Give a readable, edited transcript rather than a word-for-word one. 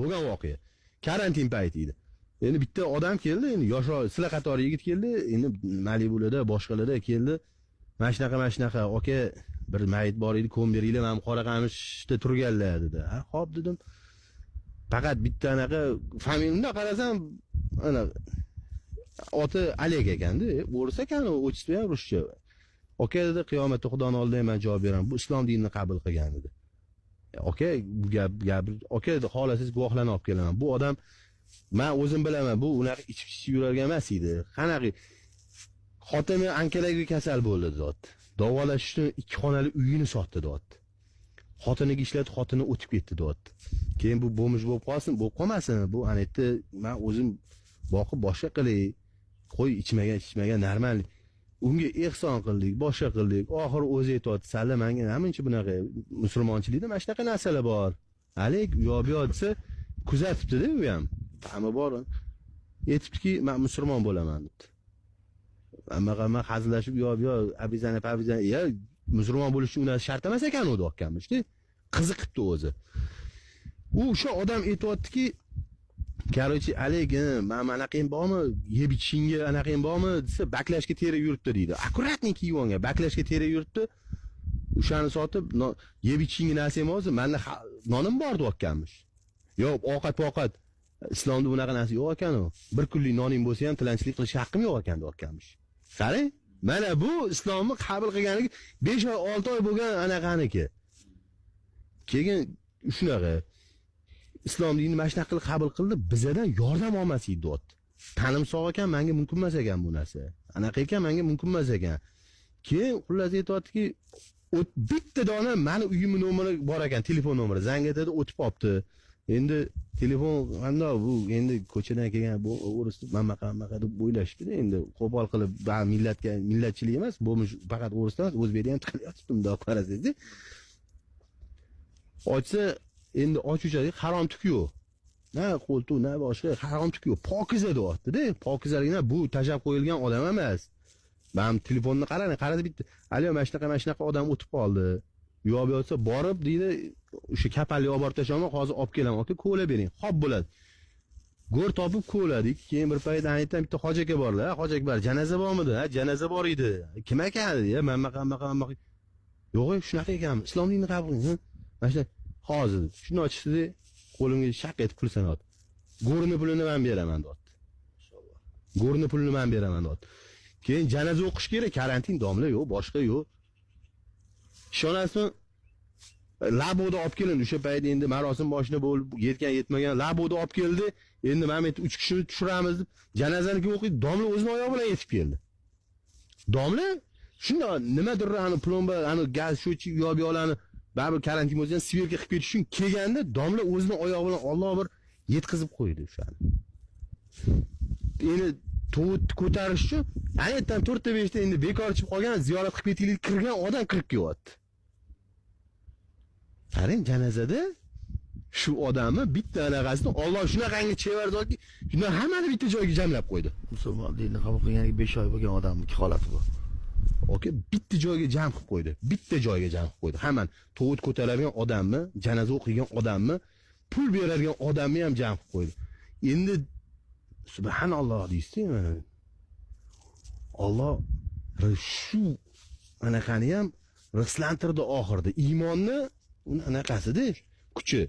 bo'lgan voqea. Karantin payti edi. Endi bitta odam keldi, endi yosh sizlar qatori yigit keldi, endi Malibularda, boshqalarda keldi. Mana shunaqa, aka bir mayit bor edi, ko'm beringlar, men Qoraqamishda turganlar dedi. Ha, xo'p dedim. Faqat bitta anaqa familiyamda qarasam, ana oti Oleg ekanda, o'rsa ekan, o'chisi ham ruscha. Aka dedi, qiyomatda Xudoning oldida men javob beraman. Bu islom dinini qabul qilgan dedi. Aka, bu gap, aka dedi, xohlasangiz guvohlarni olib kelaman. Bu odam men o'zim bilaman, bu unaqa ichib yurargan emas edi. Qanaqa xotini ankalaga kasal bo'ldi dot. Davolash uchun 2 xonali uyini sotdi dot. Xotiniga ishlatib, xotini o'tib ketdi dot. Keyin bu bo'lmish bo'lib qolsin, bo'lib qolmasin. Bu anetda men o'zim boqib boshqa qilay. Qo'y ichmagan normal. Unga ehson qildik, boshqa qildik. Oxiri o'zi aytdi, "Salla menga namuncha bunaqa musulmonchilikda mana shunaqa narsalar bor." Alik yo'q desa, kuzatibdi-da u ham. Fahmi bor. Aytibdiki, "Men musulmon bo'laman" debdi. Amma hazillashib, yo'q, abizani, ya musulmon bo'lish uchun ular shart emas ekan u dokkamishdi. Qiziqibdi o'zi. U o'sha odam aytibdiki, "Короче, Oleg, men anaqang bormi? Yeb ichishingga anaqang bormi?" desa, "Baklashga terib yuribdi" deydi. Akkuratniki yuvonga baklashga terib yuribdi. O'shani sotib, "Yeb ichishingga narsang bo'lsa, menda nonim bor" dokkammish. Yo'q, ovqat islomda bunaqa narsa yo'q ekan u. Bir kunlik noning bo'lsa ham tilanchilik qilish haqqim yo'q ekan dokkammish. Qarang, mana bu islomni qabul qilganiga 5 oy, 6 oy bo'lgan anaqaniki. Keyin shunaqa islom dinini mana shunaqa qilib qabul qildi, bizadan yordam olmaslik dot. Tanim sog' ekan, menga mumkin emas ekan bu narsa. Anaqa ekan, menga mumkin emas ekan. Keyin xullas aytibdiki, bitta dona meni uyimning nomeri bor ekan, telefon nomeri. Zang etadi, o'tib qopti. Endi telefon qanday bu, endi ko'chadan kelgan bu o'risni mamaqa deb o'ylashdi endi qo'pol qilib millatchilik emas, bu faqat o'risdan emas, o'zbekda ham qilyapti unda qarasangizda. Ochsa endi ochuvchilik harom tuk yo'q. Na qo'ltuq, na boshqa harom tuk yo'q. Pokiza deyapti-da. Pokizalikdan bu tajab qo'yilgan odam emas. Men telefonni qaradi bitta. Aliyo mana shunaqa odam o'tib qoldi. Yo'q bo'lsa borib deydi, o'sha kapalli olib borib tashaman, hozir olib kelaman, aka ko'la bering. Xo'p bo'ladi. Go'r topib ko'ladik. Keyin bir payt aytdim, bitta hoji aka borlar. Hoji aka bor, janoza bormidi? Ha, janoza bor edi. Kim ekan dedi? Mamaqa. Yo'q, shunaqa ekan. Islom dinini qabul qiling. Mana shu hozir shuni ochishdi, qo'limga shaq etib pul sanat. Go'rini pulini men beraman dedi. Inshaalloh. Go'rini pulini men beraman dedi. Keyin janoza o'qish kerak, karantin domla yo'q, boshqa yo'q. Ishonasizmi? Laboda olib kelindi. O'sha payt endi marosim boshida bo'lib yetmagan Laboda olib keldi. Endi mana 3 kishini tushiramiz deb janozaniki o'qiydi. Domla o'zining oyog'i bilan yetib keldi. Domla shunda nimadir ani plomba, ani gaz sho'chi yo'q-yo'qlarni baribir karantin bo'lsa sverka qilib ketish uchun kelganda domla o'zining oyog'i bilan Alloh bir yetkazib qo'ydi o'shani. Endi to't ko'tarish uchun aytdan 4-5 ta endi bekor chiqib qolgan, ziyorat qilib ketaylik kirgan odam kirib kelyapti. Qarang, janozada shu odamni bitta anaqasini Alloh shunaqangi chevardaki, shundan hammani bitta joyga jamlab qo'ydi. Musulmon dinini qabul qilganiga 5 oy bo'lgan odamning holati bu. Oke, bitta joyga jam qilib qo'ydi. Bitta joyga jam qilib qo'ydi. Hamma to'g'it ko'taradigan odamni, janoza o'qigan odamni, pul beradigan odamni ham jam qilib qo'ydi. Endi subhanalloh deysizmi? Alloh shu anaqani ham rislantirdi oxirida. Iymonni uni anaqasida kuchi.